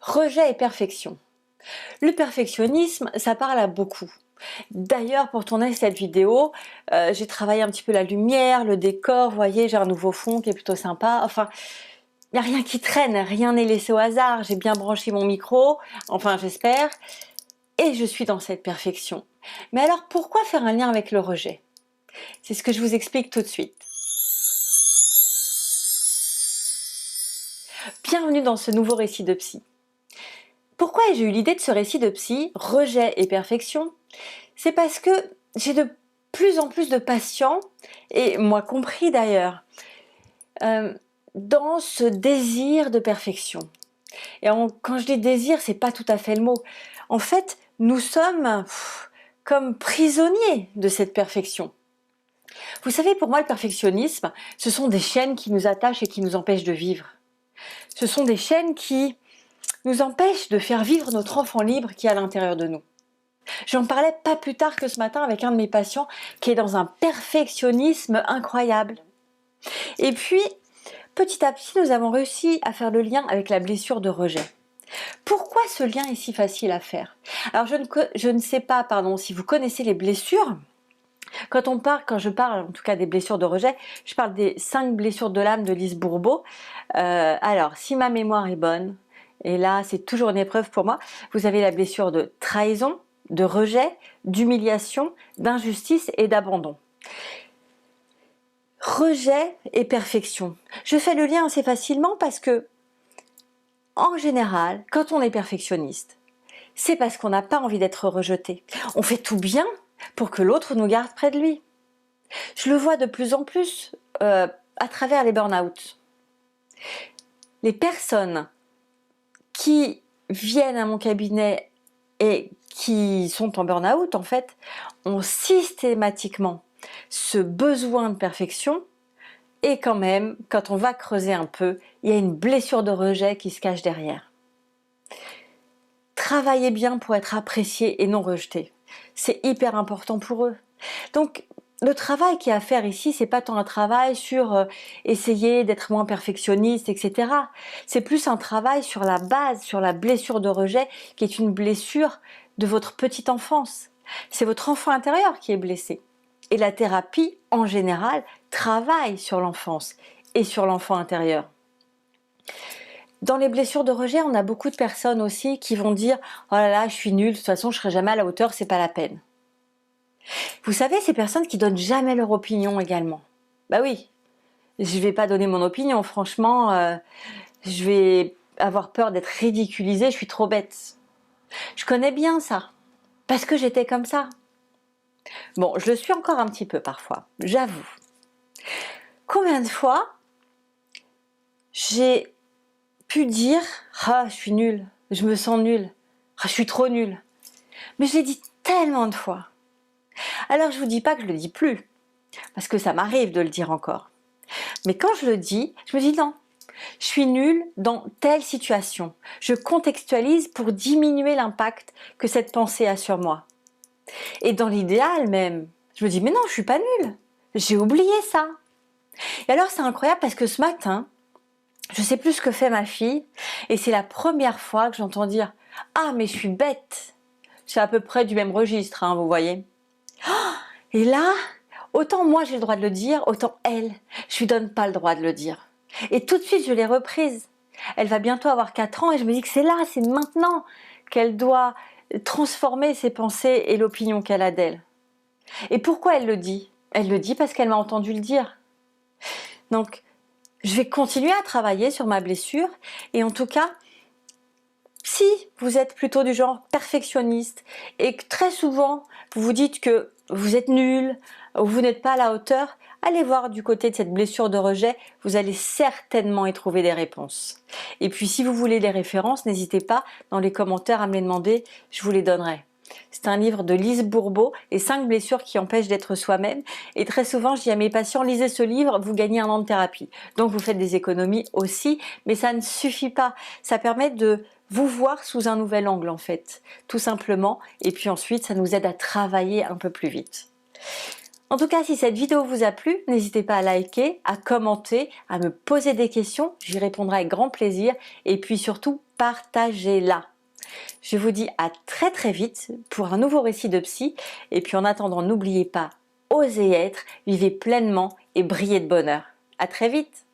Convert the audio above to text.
Rejet et perfection. Le perfectionnisme, ça parle à beaucoup. D'ailleurs, pour tourner cette vidéo, j'ai travaillé un petit peu la lumière, le décor, vous voyez, j'ai un nouveau fond qui est plutôt sympa. Enfin, il n'y a rien qui traîne, rien n'est laissé au hasard. J'ai bien branché mon micro, enfin j'espère, et je suis dans cette perfection. Mais alors, pourquoi faire un lien avec le rejet? C'est ce que je vous explique tout de suite. Bienvenue dans ce nouveau récit de psy. Pourquoi ai-je eu l'idée de ce récit de psy, rejet et perfection? C'est parce que j'ai de plus en plus de patients, et moi compris d'ailleurs, dans ce désir de perfection. Et quand je dis désir, c'est pas tout à fait le mot. En fait, nous sommes comme prisonniers de cette perfection. Vous savez, pour moi, le perfectionnisme, ce sont des chaînes qui nous attachent et qui nous empêchent de vivre. Ce sont des chaînes qui nous empêchent de faire vivre notre enfant libre qui est à l'intérieur de nous. J'en parlais pas plus tard que ce matin avec un de mes patients qui est dans un perfectionnisme incroyable. Et puis, petit à petit, nous avons réussi à faire le lien avec la blessure de rejet. Pourquoi ce lien est si facile à faire? Alors, je ne sais pas, si vous connaissez les blessures. Quand je parle en tout cas des blessures de rejet, je parle des 5 blessures de l'âme de Lise Bourbeau. Alors, si ma mémoire est bonne, et là c'est toujours une épreuve pour moi, vous avez la blessure de trahison, de rejet, d'humiliation, d'injustice et d'abandon. Rejet et perfection. Je fais le lien assez facilement parce que, en général, quand on est perfectionniste, c'est parce qu'on n'a pas envie d'être rejeté. On fait tout bien pour que l'autre nous garde près de lui. Je le vois de plus en plus à travers les burn-out. Les personnes qui viennent à mon cabinet et qui sont en burn-out, en fait, ont systématiquement ce besoin de perfection, et quand même, quand on va creuser un peu, il y a une blessure de rejet qui se cache derrière. Travaillez bien pour être apprécié et non rejeté. C'est hyper important pour eux. Donc, le travail qu'il y a à faire ici, c'est pas tant un travail sur essayer d'être moins perfectionniste, etc. C'est plus un travail sur la base, sur la blessure de rejet, qui est une blessure de votre petite enfance. C'est votre enfant intérieur qui est blessé. Et la thérapie, en général, travaille sur l'enfance et sur l'enfant intérieur. Dans les blessures de rejet, on a beaucoup de personnes aussi qui vont dire « Oh là là, je suis nulle, de toute façon je serai jamais à la hauteur, c'est pas la peine ». Vous savez, ces personnes qui donnent jamais leur opinion également. Bah oui, je vais pas donner mon opinion, franchement, je vais avoir peur d'être ridiculisée, je suis trop bête. Je connais bien ça, parce que j'étais comme ça. Bon, je le suis encore un petit peu parfois, j'avoue. Combien de fois j'ai pu dire « Ah, je suis nulle, je me sens nulle, ah, je suis trop nulle ». Mais je l'ai dit tellement de fois. Alors je vous dis pas que je le dis plus, parce que ça m'arrive de le dire encore. Mais quand je le dis, je me dis non, je suis nulle dans telle situation. Je contextualise pour diminuer l'impact que cette pensée a sur moi. Et dans l'idéal même, je me dis mais non, je suis pas nulle, j'ai oublié ça. Et alors c'est incroyable parce que ce matin, je sais plus ce que fait ma fille, et c'est la première fois que j'entends dire « Ah mais je suis bête ». C'est à peu près du même registre, hein, vous voyez. Et là, autant moi j'ai le droit de le dire, autant elle, je lui donne pas le droit de le dire. Et tout de suite je l'ai reprise. Elle va bientôt avoir 4 ans et je me dis que c'est là, c'est maintenant qu'elle doit transformer ses pensées et l'opinion qu'elle a d'elle. Et pourquoi elle le dit? Elle le dit parce qu'elle m'a entendu le dire. Donc, je vais continuer à travailler sur ma blessure, et en tout cas, si vous êtes plutôt du genre perfectionniste et que très souvent vous vous dites que vous êtes nul ou vous n'êtes pas à la hauteur, allez voir du côté de cette blessure de rejet, vous allez certainement y trouver des réponses. Et puis si vous voulez des références, n'hésitez pas dans les commentaires à me les demander, je vous les donnerai. C'est un livre de Lise Bourbeau, les 5 blessures qui empêchent d'être soi-même. Et très souvent, je dis à mes patients, lisez ce livre, vous gagnez 1 an de thérapie. Donc vous faites des économies aussi, mais ça ne suffit pas. Ça permet de vous voir sous un nouvel angle en fait, tout simplement. Et puis ensuite, ça nous aide à travailler un peu plus vite. En tout cas, si cette vidéo vous a plu, n'hésitez pas à liker, à commenter, à me poser des questions, j'y répondrai avec grand plaisir et puis surtout, partagez-la. Je vous dis à très très vite pour un nouveau récit de psy et puis en attendant, n'oubliez pas, osez être, vivez pleinement et brillez de bonheur. À très vite!